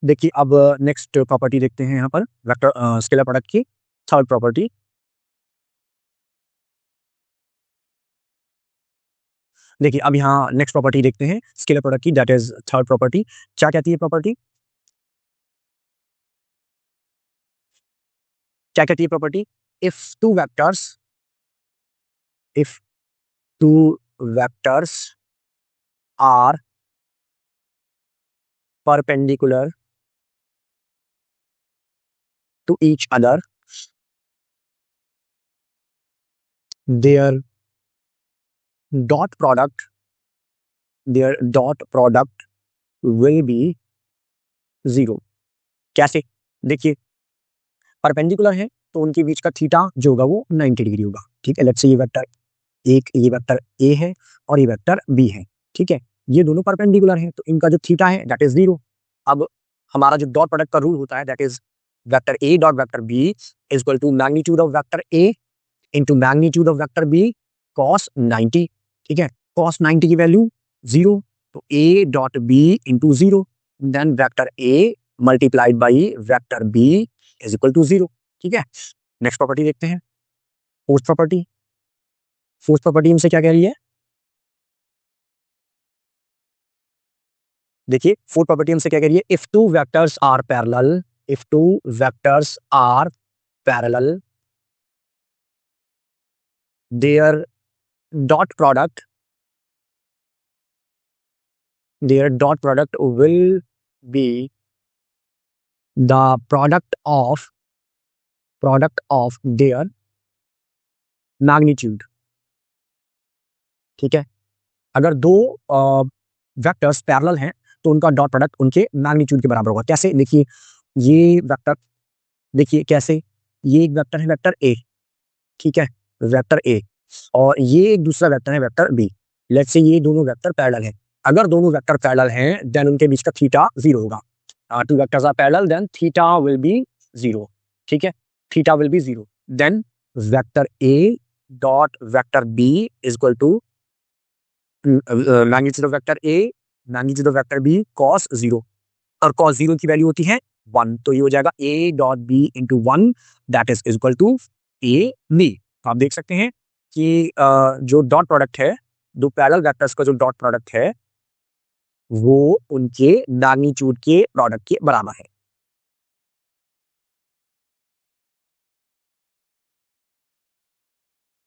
देखिए अब next property देखते हैं यहाँ पर वेक्टर स्केलर प्रोडक्ट की थर्ड प्रॉपर्टी। देखिए अब यहाँ नेक्स्ट प्रॉपर्टी देखते हैं स्केलर प्रोडक्ट की, दैट इज थर्ड प्रॉपर्टी। क्या कहती है प्रॉपर्टी? क्या कहती है property? If two vectors if two vectors are perpendicular to each other, their dot product will be zero. कैसे? देखिए परपेंडिकुलर है तो उनके बीच का थीटा जो होगा वो 90 डिग्री होगा। ठीक है, लेट्स से ये वेक्टर ए है और ये वेक्टर बी है। ठीक है, ये दोनों परपेंडिकुलर हैं तो इनका जो थीटा है दैट इज जीरो। अब हमारा जो डॉट प्रोडक्ट का रूल होता है that is vector a dot vector b is equal to magnitude of vector a into magnitude of vector b cos 90। ठीक है, कॉस 90 की वैल्यू जीरो, तो a dot b into zero, then vector a multiplied by vector b is equal to zero. ठीक है, next property देखते हैं fourth property. Fourth property हमसे क्या कह रही है? देखिए फोर्थ प्रॉपर्टी हमसे क्या कह रही है? If two vectors are parallel, if two vectors are parallel, their dot product will be the product of their magnitude। ठीक है, अगर दो वेक्टर्स पैरेलल हैं तो उनका डॉट प्रोडक्ट उनके मैग्नीट्यूड के बराबर होगा। कैसे? देखिए ये वेक्टर, देखिए कैसे, ये एक वेक्टर है वेक्टर ए, ठीक है, वेक्टर ए, और ये एक दूसरा वेक्टर है वेक्टर बी। लेट्स से ये दोनों वेक्टर पैरेलल हैं। अगर दोनों वेक्टर पैरेलल हैं देन उनके बीच का थीटा जीरो होगा। Two vectors are parallel then theta will be zero. ठीक है, theta will be zero, then vector a dot vector b is equal to magnitude of vector a magnitude of vector b cos zero, और cos zero की value होती है one, तो ये हो जाएगा a dot b into one that is equal to a b. आप देख सकते हैं कि जो डॉट प्रोडक्ट है, दो पैरेलल वेक्टर्स का जो डॉट प्रोडक्ट है वो उनके मैग्नीट्यूड के प्रोडक्ट के बराबर है।